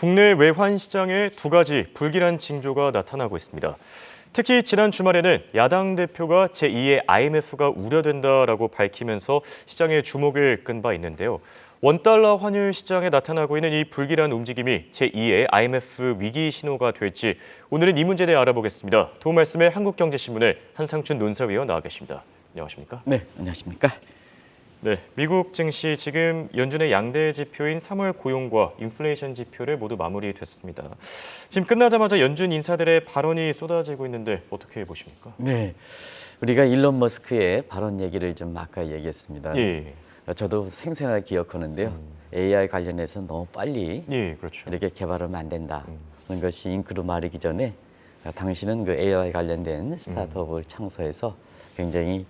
국내 외환 시장에 두 가지 불길한 징조가 나타나고 있습니다. 특히 지난 주말에는 야당 대표가 제2의 IMF가 우려된다라고 밝히면서 시장의 주목을 끈 바 있는데요. 원달러 환율 시장에 나타나고 있는 이 불길한 움직임이 제2의 IMF 위기 신호가 될지 오늘은 이 문제에 대해 알아보겠습니다. 도움 말씀에 한국경제신문의 한상춘 논설위원 나와 계십니다. 안녕하십니까? 네, 안녕하십니까? 네, 미국 증시 지금 연준의 양대 지표인 3월 고용과 인플레이션 지표를 모두 마무리됐습니다. 지금 끝나자마자 연준 인사들의 발언이 쏟아지고 있는데 어떻게 보십니까? 네, 우리가 일론 머스크의 발언 얘기를 좀 아까 얘기했습니다. 예, 저도 생생하게 기억하는데요. AI 관련해서 너무 빨리 예, 그렇죠. 이렇게 개발하면 안 된다는 것이 잉크로 마르기 전에 당신은 그 AI 관련된 스타트업을 창설해서 굉장히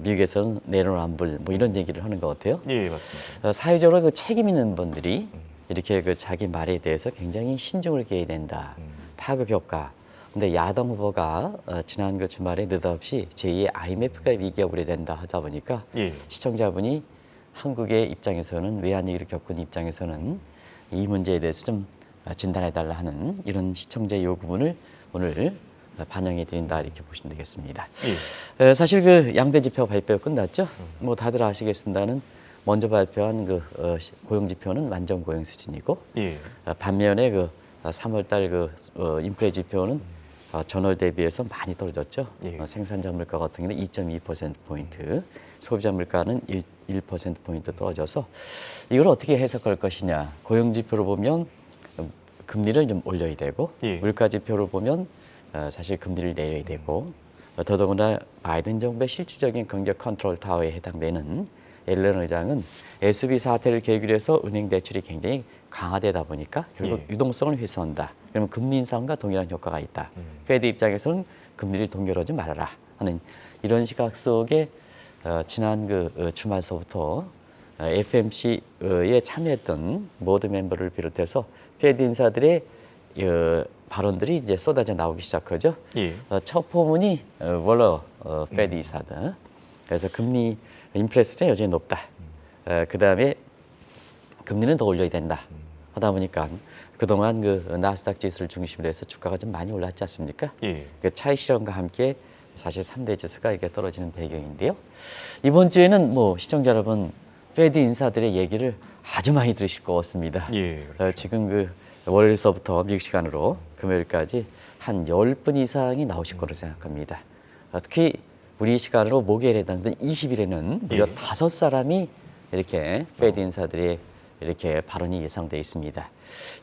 미국에서는 내로남불 뭐 이런 얘기를 하는 것 같아요. 예, 맞습니다. 사회적으로 그 책임 있는 분들이 이렇게 그 자기 말에 대해서 굉장히 신중을 기해야 된다. 파급 효과. 근데 야당 후보가 지난 그 주말에 느닷없이 제2의 IMF가 위기가 우려된다 하다 보니까 예, 시청자분이 한국의 입장에서는 외환위기를 겪은 입장에서는 이 문제에 대해서 좀 진단해달라 하는 이런 시청자의 요구문을 오늘 반영해 드린다 이렇게 보시면 되겠습니다. 예. 사실 그 양대 지표 발표 끝났죠. 뭐 다들 아시겠습니다는 먼저 발표한 그 고용 지표는 완전 고용 수준이고 예, 반면에 그 3월달 그 인플레 지표는 전월 대비해서 많이 떨어졌죠. 예. 생산자 물가 같은 경우는 2.2%포인트, 소비자 물가는 1%포인트 떨어져서 이걸 어떻게 해석할 것이냐. 고용 지표를 보면 금리를 좀 올려야 되고 예. 물가 지표를 보면 사실 금리를 내려야 되고 더더군다나 바이든 정부의 실질적인 경제 컨트롤 타워에 해당되는 옐런 의장은 SB 사태를 계기로 해서 은행 대출이 굉장히 강화되다 보니까 결국 예. 유동성을 회수한다. 그러면 금리 인상과 동일한 효과가 있다. 페드 입장에서는 금리를 동결하지 말아라 하는 이런 시각 속에 지난 그 주말서부터 FMC에 참여했던 모든 멤버를 비롯해서 페드 인사들의 발언들이 이제 쏟아져 나오기 시작하죠. 예. 첫 포문이 월러 페드 이사들. 그래서 금리 인플레이션이 여전히 높다. 그 다음에 금리는 더 올려야 된다. 하다 보니까 그동안 그 나스닥 지수를 중심으로 해서 주가가 좀 많이 올랐지 않습니까? 예. 그 차익 실현과 함께 사실 3대 지수가 이렇게 떨어지는 배경인데요. 이번 주에는 뭐 시청자 여러분 페드 인사들의 얘기를 아주 많이 들으실 것 같습니다. 예. 지금 그 월요일서부터 미국 시간으로 금요일까지 한 10분 이상이 나오실 거로 생각합니다. 특히 우리 시간으로 목요일에 해당된 20일에는 무려 예. 5사람이 이렇게 페드 인사들의 이렇게 발언이 예상돼 있습니다.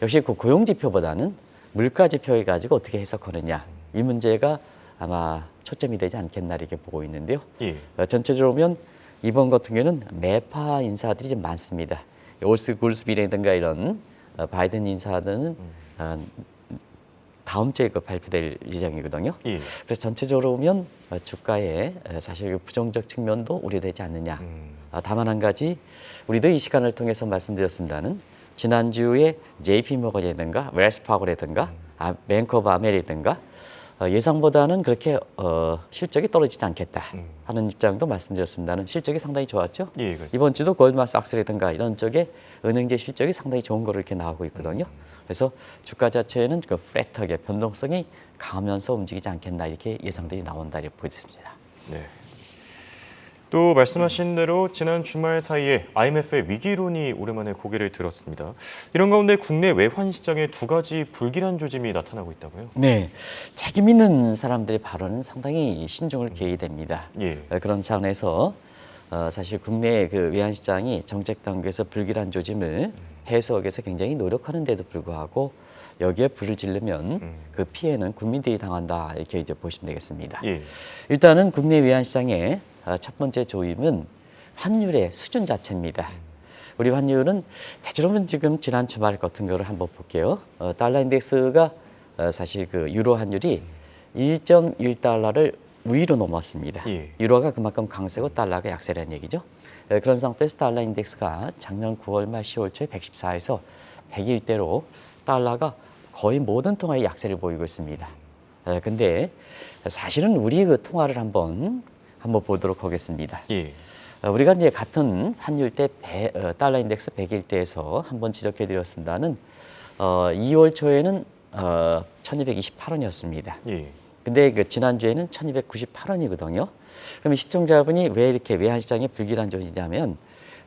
역시 그 고용 지표보다는 물가 지표에 가지고 어떻게 해석하느냐 이 문제가 아마 초점이 되지 않겠나 이렇게 보고 있는데요. 예. 전체적으로 보면 이번 같은 경우는 매파 인사들이 좀 많습니다. 올스 굴스비라든가 이런 바이든 인사들은 다음 주에 그 발표될 예정이거든요. 예. 그래서 전체적으로 보면 주가에 사실 부정적 측면도 우려되지 않느냐. 다만 한 가지 우리도 이 시간을 통해서 말씀드렸습니다는 지난주에 JP 모건이라든가 웰스 파고라든가 뱅크 오브 아메리카든가 예상보다는 그렇게 실적이 떨어지지 않겠다 하는 입장도 말씀드렸습니다는 실적이 상당히 좋았죠. 예, 그렇죠. 이번 주도 골드만삭스라든가 이런 쪽에 은행제 실적이 상당히 좋은 거로 이렇게 나오고 있거든요. 그래서 주가 자체는 그 플랫하게 변동성이 강하면서 움직이지 않겠나 이렇게 예상들이 나온다 이렇게 보여집니다. 네. 또 말씀하신 대로 지난 주말 사이에 IMF의 위기론이 오랜만에 고개를 들었습니다. 이런 가운데 국내 외환 시장에 두 가지 불길한 조짐이 나타나고 있다고요? 네, 책임 있는 사람들의 발언은 상당히 신중을 기해야 됩니다. 예. 그런 차원에서 사실 국내 그 외환 시장이 정책 단계에서 불길한 조짐을 해소하기 위해서 굉장히 노력하는데도 불구하고 여기에 불을 지르면 그 피해는 국민들이 당한다 이렇게 이제 보시면 되겠습니다. 예. 일단은 국내 외환 시장의 첫 번째 조임은 환율의 수준 자체입니다. 우리 환율은 대체로는 지금 지난 주말 같은 거를 한번 볼게요. 달러 인덱스가 사실 그 유로 환율이 1.1달러를 위로 넘었습니다. 예. 유로가 그만큼 강세고 달러가 약세라는 얘기죠. 그런 상태에서 달러 인덱스가 작년 9월 말 10월 초에 114에서 101대로 달러가 거의 모든 통화에 약세를 보이고 있습니다. 근데 사실은 우리 그 통화를 한번 보도록 하겠습니다. 예. 우리가 이제 같은 환율 때 달러 인덱스 101대에서 한번 지적해 드렸습니다는 2월 초에는 1228원이었습니다. 예. 근데 그 지난주에는 1298원이거든요. 그럼 시청자분이 왜 이렇게 외환시장에 불길한 조짐이냐면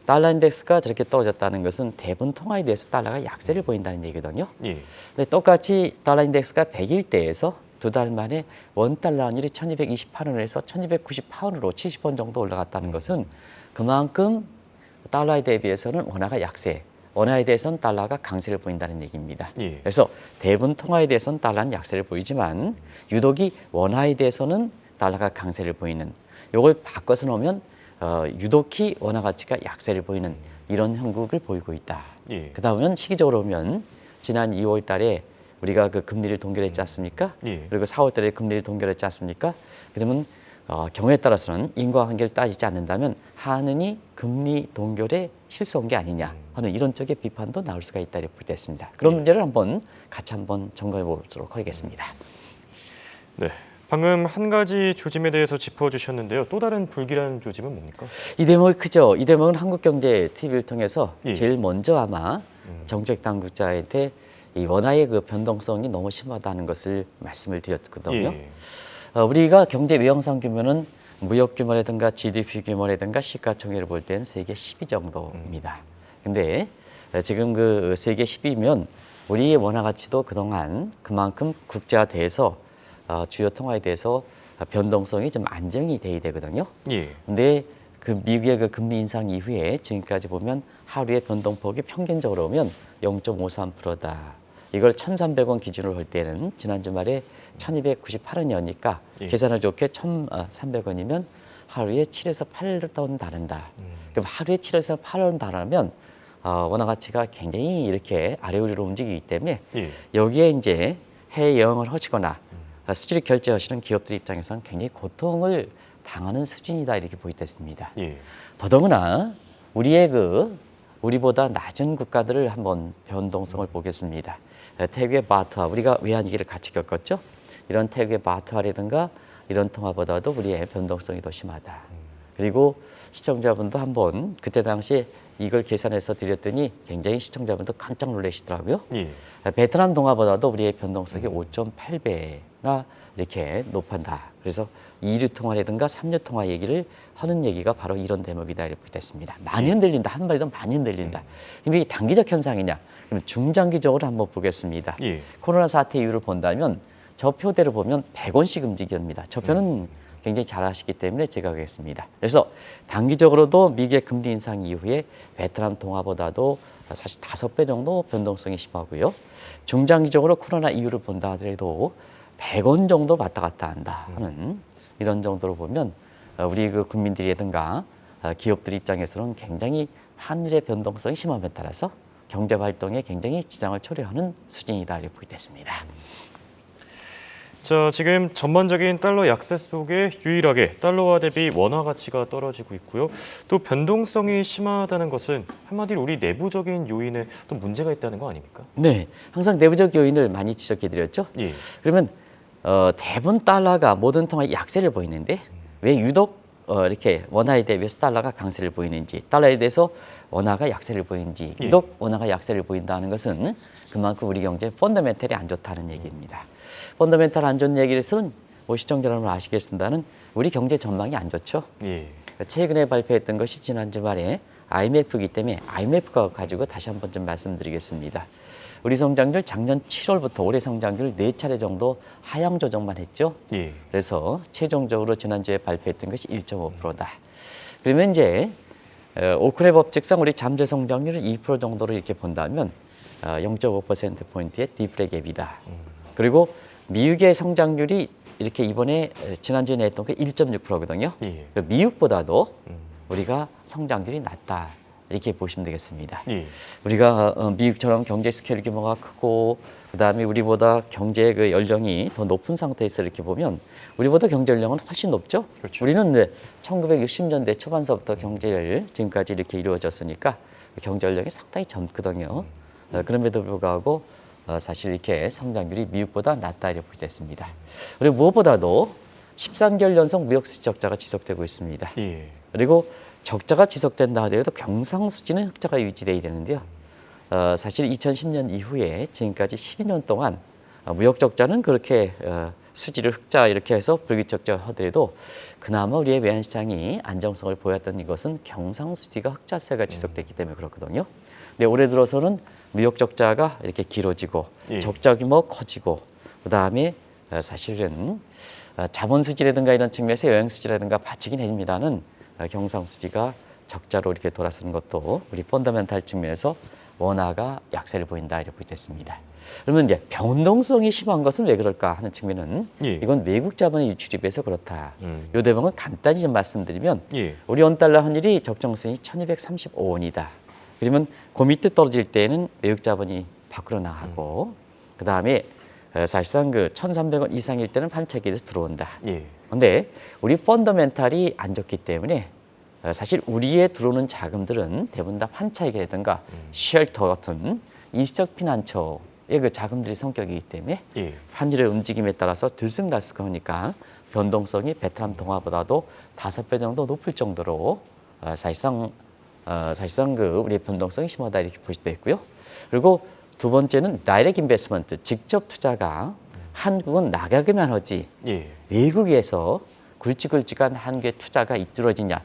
달러 인덱스가 저렇게 떨어졌다는 것은 대부분 통화에 대해서 달러가 약세를 보인다는 얘기거든요. 예. 근데 똑같이 달러 인덱스가 100일대에서 두 달 만에 원달러 환율이 1228원에서 1298원으로 70원 정도 올라갔다는 것은 그만큼 달러에 대비해서는 원화가 약세, 원화에 대해서는 달러가 강세를 보인다는 얘기입니다. 예. 그래서 대부분 통화에 대해서는 달러는 약세를 보이지만 유독이 원화에 대해서는 달러가 강세를 보이는, 이걸 바꿔서 놓으면 유독히 원화 가치가 약세를 보이는 이런 형국을 보이고 있다. 예. 그 다음은 시기적으로 보면 지난 2월 달에 우리가 그 금리를 동결했지 않습니까? 예. 그리고 4월 달에 금리를 동결했지 않습니까? 그러면 경우에 따라서는 인과관계를 따지지 않는다면 한은이 금리 동결에 실수한 게 아니냐 하는 이런 쪽의 비판도 나올 수가 있다 이렇게 볼 때 있습니다. 그런 문제를 같이 한번 점검해 보도록 하겠습니다. 네. 방금 한 가지 조짐에 대해서 짚어주셨는데요. 또 다른 불길한 조짐은 뭡니까? 이 대목이 크죠. 이 대목은 한국경제TV를 통해서 예. 제일 먼저 아마 정책 당국자한테 이 원화의 그 변동성이 너무 심하다는 것을 말씀을 드렸거든요. 예. 우리가 경제 외형상 규모는 무역 규모라든가 GDP 규모라든가 시가총액을 볼 때는 세계 10위 정도입니다. 근데 지금 그 세계 10위면 우리의 원화 가치도 그동안 그만큼 국제화돼서 주요 통화에 대해서 변동성이 좀 안정이 돼야 되거든요. 예. 근데 그 미국의 그 금리 인상 이후에 지금까지 보면 하루의 변동폭이 평균적으로 보면 0.53%다. 이걸 1,300원 기준으로 할 때는 지난 주말에 1,298원이었으니까 예. 계산을 좋게 1,300원이면 하루에 7에서 8원 다른다. 그럼 하루에 7에서 8원 다르면 원화 가치가 굉장히 이렇게 아래위로 움직이기 때문에 예. 여기에 이제 해외 여행을 하시거나 수주를 결제하시는 기업들 입장에서는 굉장히 고통을 당하는 수준이다 이렇게 보이겠습니다. 예. 더더구나 우리보다 낮은 국가들을 한번 변동성을 보겠습니다. 태국의 바트화, 우리가 외환위기를 같이 겪었죠. 이런 태국의 바트화라든가 이런 통화보다도 우리의 변동성이 더 심하다. 그리고 시청자분도 한번 그때 당시에 이걸 계산해서 드렸더니 굉장히 시청자분도 깜짝 놀라시더라고요. 예. 베트남 동화보다도 우리의 변동성이 5.8배나 이렇게 높았다. 그래서 2류 통화라든가 3류 통화 얘기를 하는 얘기가 바로 이런 대목이다 이렇게 됐습니다. 많이 흔들린다. 한 마디도 많이 흔들린다. 근데 이게 단기적 현상이냐? 그럼 중장기적으로 한번 보겠습니다. 예. 코로나 사태 이유를 본다면 저 표대로 보면 100원씩 움직입니다. 저 표는 굉장히 잘 아시기 때문에 제가 하겠습니다. 그래서 단기적으로도 미국의 금리 인상 이후에 베트남 동화보다도 사실 5배 정도 변동성이 심하고요. 중장기적으로 코로나 이유를 본다 하더라도 100원 정도 왔다 갔다 한다 하는 이런 정도로 보면 우리 그 국민들이라든가 기업들 입장에서는 굉장히 환율의 변동성이 심함에 따라서 경제 활동에 굉장히 지장을 초래하는 수준이다 이렇게 보겠습니다. 자, 지금 전반적인 달러 약세 속에 유일하게 달러화 대비 원화 가치가 떨어지고 있고요. 또 변동성이 심하다는 것은 한마디로 우리 내부적인 요인에 또 문제가 있다는 거 아닙니까? 네, 항상 내부적 요인을 많이 지적해드렸죠. 예. 그러면 대부분 달러가 모든 통화에 약세를 보이는데 왜 유독 이렇게 원화에 대비해서 달러가 강세를 보이는지, 달러에 대해서 원화가 약세를 보이는지, 유독 원화가 약세를 보인다는 것은 그만큼 우리 경제 펀더멘털이 안 좋다는 얘기입니다. 펀더멘털 안 좋은 얘기에서는 시청자 여러분 아시겠습니다는 우리 경제 전망이 안 좋죠. 예. 최근에 발표했던 것이 지난 주말에 IMF이기 때문에 IMF가 가지고 다시 한번 좀 말씀드리겠습니다. 우리 성장률 작년 7월부터 올해 성장률 4차례 정도 하향 조정만 했죠. 예. 그래서 최종적으로 지난주에 발표했던 것이 1.5%다. 그러면 이제 오크레 법칙상 우리 잠재 성장률을 2% 정도로 이렇게 본다면 0.5%포인트의 디프레 갭이다. 그리고 미국의 성장률이 이렇게 이번에 지난주에 냈던 게 1.6%거든요. 예. 미국보다도 우리가 성장률이 낮다. 이렇게 보시면 되겠습니다. 예. 우리가 미국처럼 경제 스케일 규모가 크고 그다음에 우리보다 경제 그 연령이 더 높은 상태에서 이렇게 보면 우리보다 경제 연령은 훨씬 높죠. 그렇죠. 우리는 1960년대 초반서부터 경제를 지금까지 이렇게 이루어졌으니까 경제 연령이 상당히 젊거든요. 그럼에도 불구하고 사실 이렇게 성장률이 미국보다 낮다 이렇게 됐습니다. 그리고 무엇보다도 13개월 연속 무역 수지 적자가 지속되고 있습니다. 예. 그리고 적자가 지속된다 하더라도 경상수지는 흑자가 유지돼야 되는데요. 사실 2010년 이후에 지금까지 12년 동안 무역 적자는 그렇게 수지를 흑자 이렇게 해서 불규칙 적자 하더라도 그나마 우리의 외환 시장이 안정성을 보였던 이것은 경상수지가 흑자세가 지속됐기 때문에 그렇거든요. 근데 올해 들어서는 무역 적자가 이렇게 길어지고 예. 적자 규모 커지고 그다음에 사실은 자본 수지라든가 이런 측면에서 여행 수지라든가 받치긴 해줍니다는 경상수지가 적자로 이렇게 돌아서는 것도 우리 펀더멘탈 측면에서 원화가 약세를 보인다 이렇게 보겠습니다. 그러면 이제 변동성이 심한 것은 왜 그럴까 하는 측면은 예. 이건 외국 자본의 유출에 비해서 그렇다. 요 대목은 간단히 좀 말씀드리면 예. 우리 원달러 환율이 적정선이 1235원이다. 그러면 그 밑에 떨어질 때는 외국 자본이 밖으로 나가고 그다음에 사실상 그 1,300원 이상일 때는 환차기에서 들어온다. 예. 그런데 우리 펀더멘탈이 안 좋기 때문에 사실 우리에 들어오는 자금들은 대부분 다 환차익이라든가 쉘터 같은 일시적 피난처의 그 자금들의 성격이기 때문에 예. 환율의 움직임에 따라서 들쑥날쑥하니까 변동성이 베트남 동화보다도 5배 정도 높을 정도로 사실상 그 우리의 변동성이 심하다 이렇게 볼 수도 있고요. 그리고 두 번째는 다이렉트 인베스트먼트, 직접 투자가 한국은 나가기만 하지 예. 외국에서 굵직굵직한 한국의 투자가 이루어지냐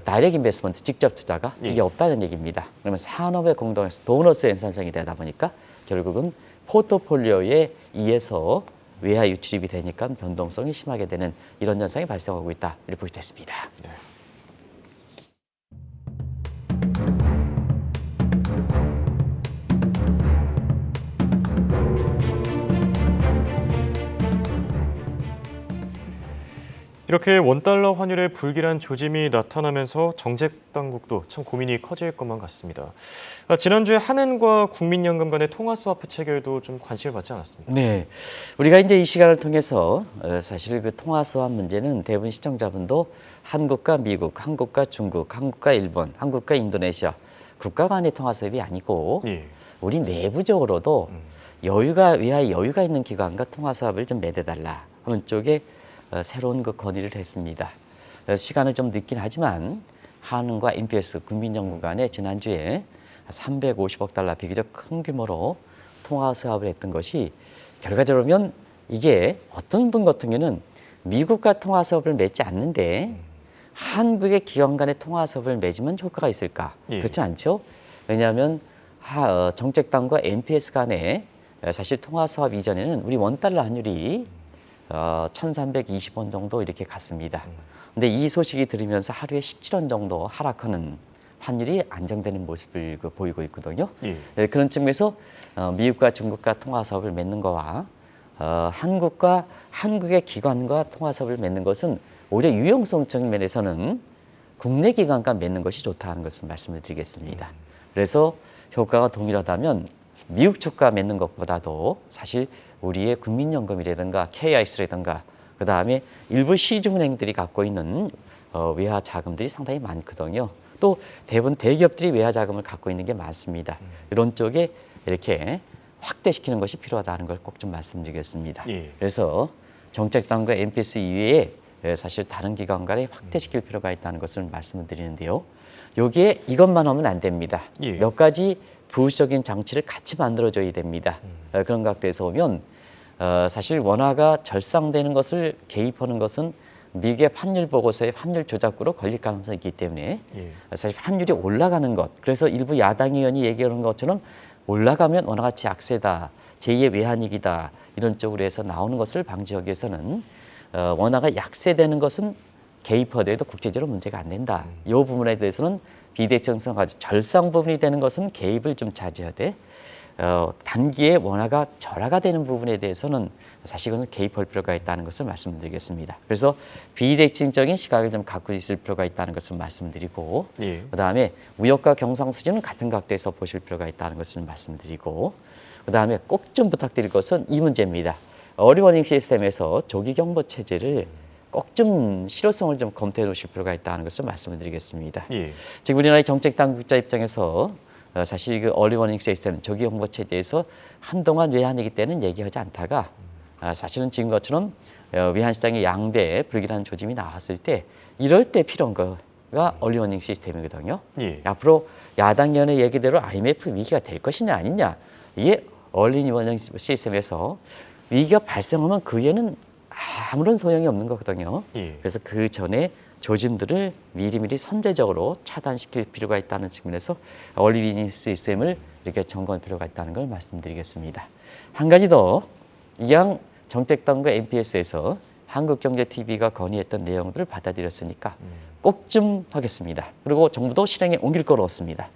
다이렉트 인베스트먼트, 직접 투자가 이게 없다는 얘기입니다. 그러면 산업의 공동에서 도너스 연산성이 되다 보니까 결국은 포트폴리오에 의해서 외화 유출입이 되니까 변동성이 심하게 되는 이런 현상이 발생하고 있다 이렇게 볼 수 있습니다. 네. 이렇게 원달러 환율의 불길한 조짐이 나타나면서 정책 당국도 참 고민이 커질 것만 같습니다. 지난주에 한은과 국민연금 간의 통화 스와프 체결도 좀 관심을 받지 않았습니까? 네, 우리가 이제 이 시간을 통해서 사실 그 통화 스왑 문제는 대부분 시청자분도 한국과 미국, 한국과 중국, 한국과 일본, 한국과 인도네시아 국가 간의 통화 스왑이 아니고 예. 우리 내부적으로도 외화에 여유가 있는 기관과 통화 스왑을 좀 맺어달라 하는 쪽에 새로운 그 건의를 했습니다. 시간을 좀 늦긴 하지만 한은과 MPS 국민연금 간에 지난주에 350억 달러 비교적 큰 규모로 통화 수합을 했던 것이 결과적으로 보면 이게 어떤 분 같은 경우는 미국과 통화 수합을 맺지 않는데 한국의 기관 간의 통화 수합을 맺으면 효과가 있을까? 예. 그렇지 않죠? 왜냐하면 정책당과 MPS 간에 사실 통화 수합 이전에는 우리 원달러 환율이 1,320원 정도 이렇게 갔습니다. 근데 이 소식이 들으면서 하루에 17원 정도 하락하는 환율이 안정되는 모습을 보이고 있거든요. 예. 그런 측면에서 미국과 중국과 통화 사업을 맺는 거와 한국과 한국의 기관과 통화 사업을 맺는 것은 오히려 유용성 측면에서는 국내 기관과 맺는 것이 좋다는 것을 말씀을 드리겠습니다. 그래서 효과가 동일하다면 미국 측과 맺는 것보다도 사실 우리의 국민연금이라든가 KIS라든가 그다음에 일부 시중은행들이 갖고 있는 외화 자금들이 상당히 많거든요. 또 대부분 대기업들이 외화 자금을 갖고 있는 게 많습니다. 이런 쪽에 이렇게 확대시키는 것이 필요하다는 걸 꼭 좀 말씀드리겠습니다. 예. 그래서 정책당과 MPS 이외에 사실 다른 기관 간에 확대시킬 필요가 있다는 것을 말씀을 드리는데요. 여기에 이것만 하면 안 됩니다. 예. 몇 가지 부수적인 장치를 같이 만들어줘야 됩니다. 그런 각도에서 보면 사실 원화가 절상되는 것을 개입하는 것은 미국의 환율 보고서의 환율 조작으로 걸릴 가능성이 있기 때문에 예. 사실 환율이 올라가는 것, 그래서 일부 야당 의원이 얘기하는 것처럼 올라가면 원화가치 약세다, 제2의 외환위기다 이런 쪽으로 해서 나오는 것을 방지하기 위해서는 원화가 약세되는 것은 개입하더라도 국제적으로 문제가 안 된다. 이 부분에 대해서는 비대칭성 가지고 절상 부분이 되는 것은 개입을 좀 자제해야 돼. 단기에 원화가 절하가 되는 부분에 대해서는 사실 그것은 개입할 필요가 있다는 것을 말씀드리겠습니다. 그래서 비대칭적인 시각을 좀 갖고 있을 필요가 있다는 것을 말씀드리고 예. 그다음에 무역과 경상수지는 같은 각도에서 보실 필요가 있다는 것을 말씀드리고 그다음에 꼭 좀 부탁드릴 것은 이 문제입니다. 어리워닝 시스템에서 조기 경보 체제를 꼭 좀 실효성을 좀 검토해 놓으실 필요가 있다는 것을 말씀을 드리겠습니다. 예. 지금 우리나라의 정책 당국자 입장에서 사실 그 얼리워닝 시스템 조기 경보 체제에서 한동안 외환위기 때는 얘기하지 않다가 사실은 지금 것처럼 외환시장의 양대 불길한 조짐이 나왔을 때 이럴 때 필요한 거 얼리워닝 시스템이거든요. 예. 앞으로 야당연의 얘기대로 IMF 위기가 될 것이냐 아니냐, 이게 얼리워닝 시스템에서 위기가 발생하면 그 위에는 아무런 소용이 없는 거거든요. 예. 그래서 그 전에 조짐들을 미리미리 선제적으로 차단시킬 필요가 있다는 측면에서 얼리워닝 시스템을 이렇게 점검할 필요가 있다는 걸 말씀드리겠습니다. 한 가지 더, 이양 정책당과 NPS에서 한국경제TV가 건의했던 내용들을 받아들였으니까 꼭 좀 하겠습니다. 그리고 정부도 실행에 옮길 거로 없습니다.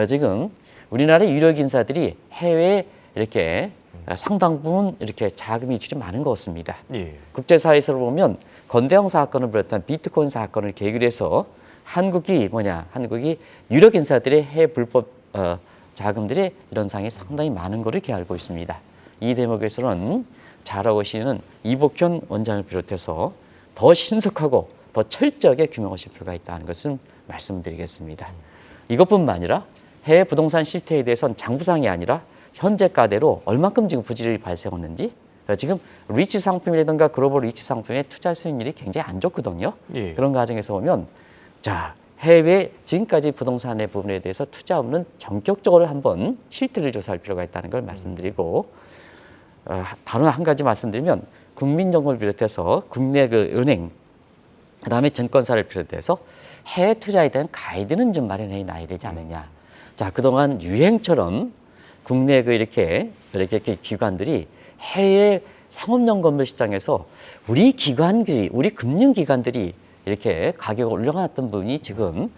지금 우리나라의 유력 인사들이 해외에 이렇게 상당 부분 이렇게 자금이 이출이 많은 것 같습니다. 예. 국제사회에서 보면 건대형 사건을 비롯한 비트코인 사건을 계기로 해서 한국이 유력 인사들의 해외 불법 자금들의 이런 상이 상당히 많은 것을 이렇게 알고 있습니다. 이 대목에서는 잘하고 계시는 이복현 원장을 비롯해서 더 신속하고 더 철저하게 규명하실 필요가 있다는 것을 말씀드리겠습니다. 이것뿐만 아니라 해외 부동산 실태에 대해서는 장부상이 아니라 현재가대로 얼만큼 지금 부실이 발생했는지, 지금 리치 상품이라든가 글로벌 리치 상품의 투자 수익률이 굉장히 안 좋거든요. 예. 그런 과정에서 보면 자, 해외 지금까지 부동산의 부분에 대해서 투자 없는 전격적으로 한번 실태를 조사할 필요가 있다는 걸 말씀드리고, 다른 한 가지 말씀드리면 국민정보를 비롯해서 국내 그 은행, 그다음에 증권사를 비롯해서 해외 투자에 대한 가이드는 좀 마련해 놔야 되지 않느냐. 자, 그동안 유행처럼 국내 그 이렇게 기관들이 해외 상업용 건물 시장에서 우리 금융기관들이 이렇게 가격을 올려놨던 부분이 지금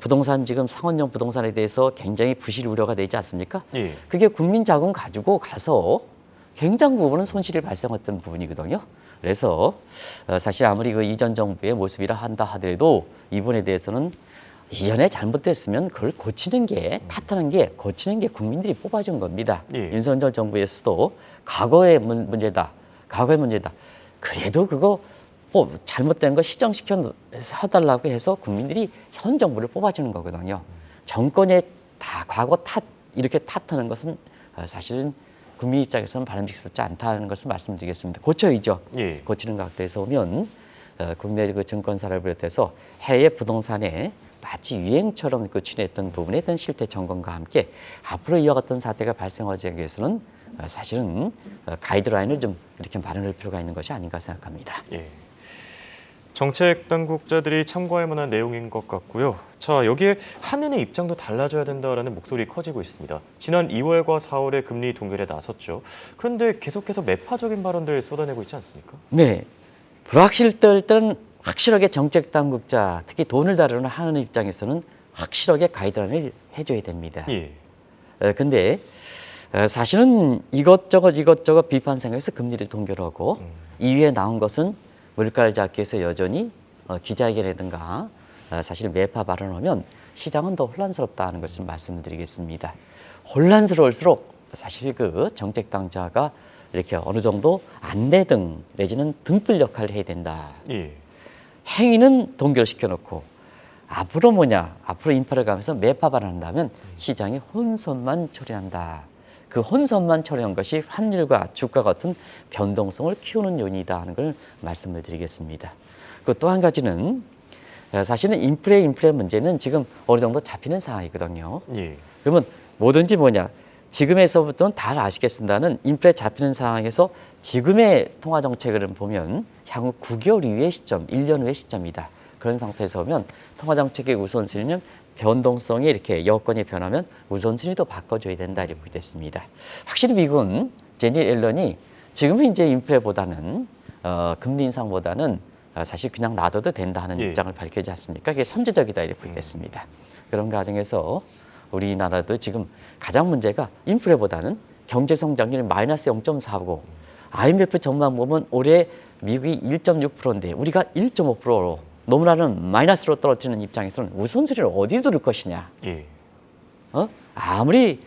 부동산, 지금 상업용 부동산에 대해서 굉장히 부실 우려가 되지 않습니까? 예. 그게 국민 자금 가지고 가서 굉장히 부분은 손실이 발생했던 부분이거든요. 그래서 사실 아무리 그 이전 정부의 모습이라 한다 하더라도 이번에 대해서는 이전에 잘못됐으면 그걸 고치는 게 국민들이 뽑아준 겁니다. 예. 윤석열 정부에서도 과거의 문제다. 그래도 그거 잘못된 거 시정시켜 해달라고 해서 국민들이 현 정부를 뽑아주는 거거든요. 정권의 과거 이렇게 탓하는 것은 사실은 국민 입장에서는 바람직스럽지 않다는 것을 말씀드리겠습니다. 고쳐야죠. 예. 고치는 각도에서 보면 국내 그 증권사를 비롯해서 해외 부동산에 마치 유행처럼 취했던 부분에 대한 실태 점검과 함께 앞으로 이와 같은 사태가 발생하지 않기 위해서는 사실은 가이드라인을 좀 이렇게 마련할 필요가 있는 것이 아닌가 생각합니다. 예. 정책 당국자들이 참고할 만한 내용인 것 같고요. 자, 여기에 한은의 입장도 달라져야 된다라는 목소리 커지고 있습니다. 지난 2월과 4월에 금리 동결에 나섰죠. 그런데 계속해서 매파적인 발언들 쏟아내고 있지 않습니까? 네, 불확실 때는 확실하게 정책 당국자, 특히 돈을 다루는 한은 입장에서는 확실하게 가이드라인을 해줘야 됩니다. 예. 근데 사실은 이것저것 비판 생각해서 금리를 동결하고 이후에 나온 것은 물가를 잡기 위해서 여전히 기자회견이라든가 사실 매파 발언하면 시장은 더 혼란스럽다는 것을 말씀드리겠습니다. 혼란스러울수록 사실 그 정책 당자가 이렇게 어느 정도 안대등 내지는 등불 역할을 해야 된다. 예. 행위는 동결시켜 놓고 앞으로 인파를 가면서 매파 발언한다면 시장이 혼선만 초래한다. 그 혼선만 처리한 것이 환율과 주가 같은 변동성을 키우는 요인이다 하는 걸 말씀을 드리겠습니다. 그 또 한 가지는 사실은 인플레 문제는 지금 어느 정도 잡히는 상황이거든요. 예. 그러면 뭐든지 지금에서부터는 다 아시겠습니다는 인플레 잡히는 상황에서 지금의 통화 정책을 보면 향후 9개월 이후의 시점, 1년 후의 시점이다. 그런 상태에서 보면 통화 정책의 우선순위는 변동성이 이렇게 여건이 변하면 우선순위도 바꿔줘야 된다 이렇게 됐습니다. 확실히 미국은 제니 옐런이 지금은 이제 인플레보다는 금리 인상보다는 사실 그냥 놔둬도 된다는 예. 입장을 밝히지 않습니까? 그게 선제적이다 이렇게 됐습니다. 그런 과정에서 우리나라도 지금 가장 문제가 인플레보다는 경제 성장률이 마이너스 0.4고 IMF 전망 보면 올해 미국이 1.6%인데 우리가 1.5%로 너무나는 마이너스로 떨어지는 입장에서는 우선순위를 어디에 두를 것이냐. 예. 아무리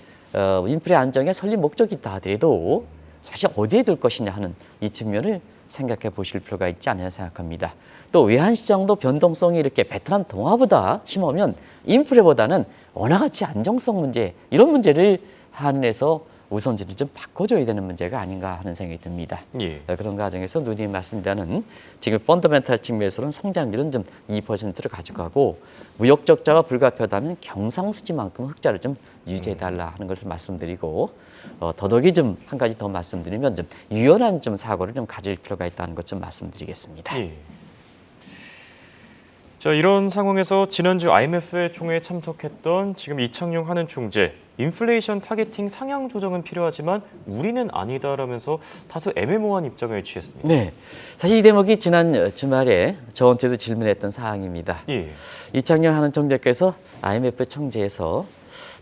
인플레 안정에 설립 목적이 있다 하더라도 사실 어디에 둘 것이냐 하는 이 측면을 생각해 보실 필요가 있지 않나 생각합니다. 또 외환시장도 변동성이 이렇게 베트남 동화보다 심하면 인플레보다는 원화가치 안정성 문제 이런 문제를 한해서 우선순위를 좀 바꿔줘야 되는 문제가 아닌가 하는 생각이 듭니다. 예. 그런 과정에서 누님이 말씀드리는 지금 펀더멘탈 측면에서는 성장률은 좀 2%를 가져가고 무역 적자가 불가피하다면 경상수지만큼 흑자를 좀 유지해달라 하는 것을 말씀드리고 더더욱이 좀 한 가지 더 말씀드리면 좀 유연한 좀 사고를 좀 가질 필요가 있다는 것 좀 말씀드리겠습니다. 예. 자, 이런 상황에서 지난주 IMF 총회에 참석했던 지금 이창용 한은 총재, 인플레이션 타겟팅 상향 조정은 필요하지만 우리는 아니다라면서 다소 애매모호한 입장을 취했습니다. 네, 사실 이 대목이 지난 주말에 저한테도 질문했던 사항입니다. 예. 이창용 한은 총재께서 IMF 총재에서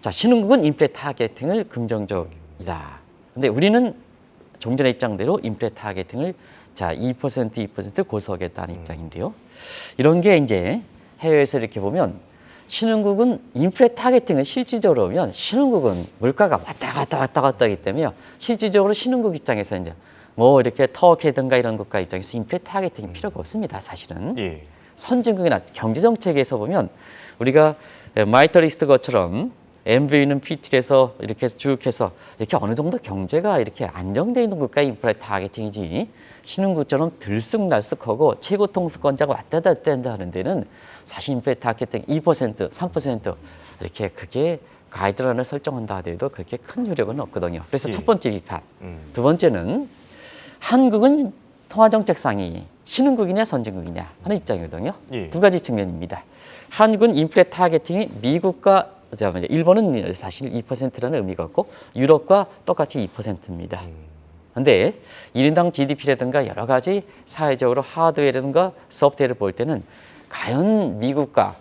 자, 신흥국은 인플레 타겟팅을 긍정적이다. 근데 우리는 종전의 입장대로 인플레 타겟팅을 자 2% 고수하겠다는 입장인데요. 이런 게 이제 해외에서 이렇게 보면 신흥국은 인플레 타겟팅은 실질적으로 보면 신흥국은 물가가 왔다 갔다 하기 때문에 실질적으로 신흥국 입장에서 이제 뭐 이렇게 터키든가 이런 국가 입장에서 인플레 타겟팅이 필요가 없습니다. 사실은 예. 선진국이나 경제 정책에서 보면 우리가 마이터리스트 것처럼 MV는 PT에서 이렇게 쭉 해서 이렇게 어느 정도 경제가 이렇게 안정되어 있는 국가의 인플레 타겟팅이지 신흥국처럼 들쑥날쑥하고 최고 통수권자가 왔다 갔다 한다 하는 데는 사실 인플레 타겟팅 2%, 3% 이렇게 그게 가이드라인을 설정한다 하더라도 그렇게 큰 효력은 없거든요. 그래서 예. 첫 번째 비판. 두 번째는 한국은 통화정책상이 신흥국이냐 선진국이냐 하는 입장이거든요. 예. 두 가지 측면입니다. 한국은 인플레 타겟팅이 미국과 일본은 사실 2%라는 의미가 없고 유럽과 똑같이 2%입니다. 그런데 1인당 GDP라든가 여러 가지 사회적으로 하드웨어라든가 소프트웨어를 볼 때는 과연 미국과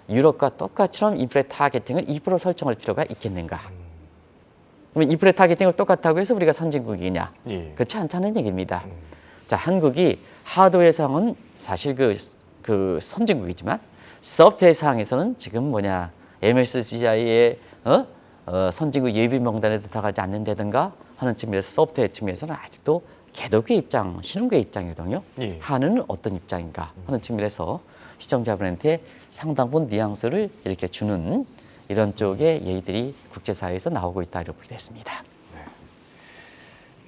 유럽과 똑같이처럼 인플레 타겟팅을 2% 설정할 필요가 있겠는가? 그러면 인플레 타겟팅을 똑같다고 해서 우리가 선진국이냐? 예. 그렇지 않다는 얘기입니다. 자, 한국이 하드웨어상은 사실 그 선진국이지만 소프트웨어 상에서는 지금 뭐냐? MSCI의 선진국 예비 명단에 들어가지 않는다든가 하는 측면에서 소프트웨어 측면에서는 아직도 개독의 입장, 신흥국의 입장이거든요. 예. 한은 어떤 입장인가 하는 측면에서 시청자분한테 상당 부분 뉘앙스를 이렇게 주는 이런 쪽의 얘기들이 국제사회에서 나오고 있다 이렇게 보게 됐습니다.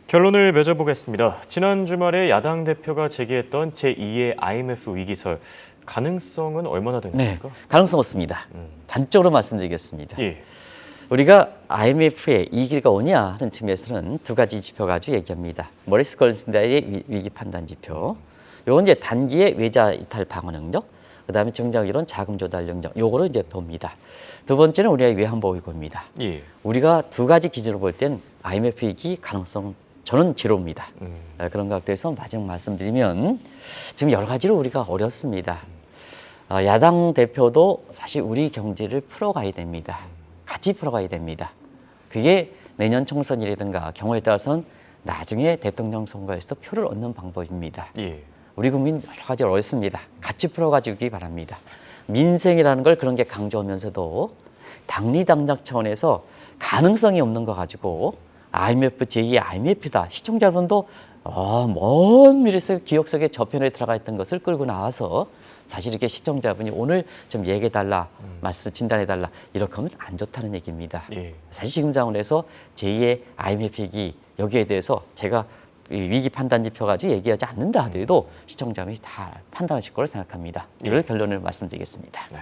결론을 맺어보겠습니다. 지난 주말에 야당 대표가 제기했던 제2의 IMF 위기설 가능성은 얼마나 되는 네, 겁니까? 가능성 없습니다. 단적으로 말씀드리겠습니다. 예. 우리가 IMF에 이 기회가 오냐 하는 측면에서는 두 가지 지표 가지고 얘기합니다. 머리스 걸슨다의 위기 판단 지표. 요건 이제 단기의 외자 이탈 방어 능력, 그다음에 중장 이론 자금 조달 능력. 요거를 이제 봅니다. 두 번째는 우리의 외환 보유고입니다. 예. 우리가 두 가지 기준으로 볼 때는 IMF 위기 가능성 저는 제로입니다. 그런 각도에서 마지막 말씀드리면 지금 여러 가지로 우리가 어렵습니다. 야당 대표도 사실 우리 경제를 풀어가야 됩니다. 같이 풀어가야 됩니다. 그게 내년 총선이라든가 경우에 따라서는 나중에 대통령 선거에서 표를 얻는 방법입니다. 예. 우리 국민 여러 가지 어렵습니다. 같이 풀어가주기 바랍니다. 민생이라는 걸 그런 게 강조하면서도 당리당략 차원에서 가능성이 없는 거 가지고 IMF 제2의 IMF다. 시청자 여러분도 먼 미래에서 기억 속에 저편에 들어가 있던 것을 끌고 나와서 사실 이렇게 시청자분이 오늘 좀 얘기해달라, 말씀 진단해달라 이렇게 하면 안 좋다는 얘기입니다. 예. 사실 지금 상황에서 제2의 IMF 위기 여기에 대해서 제가 위기 판단 지표 가지고 얘기하지 않는다 하더라도 시청자분이 다 판단하실 거로 생각합니다. 이걸 결론을 말씀드리겠습니다. 네.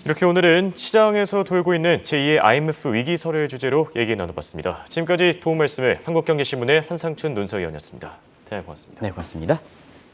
이렇게 오늘은 시장에서 돌고 있는 제2의 IMF 위기설을 주제로 얘기 나눠봤습니다. 지금까지 도움 말씀을 한국경제신문의 한상춘 논설위원이었습니다. 대단히 고맙습니다. 네, 고맙습니다.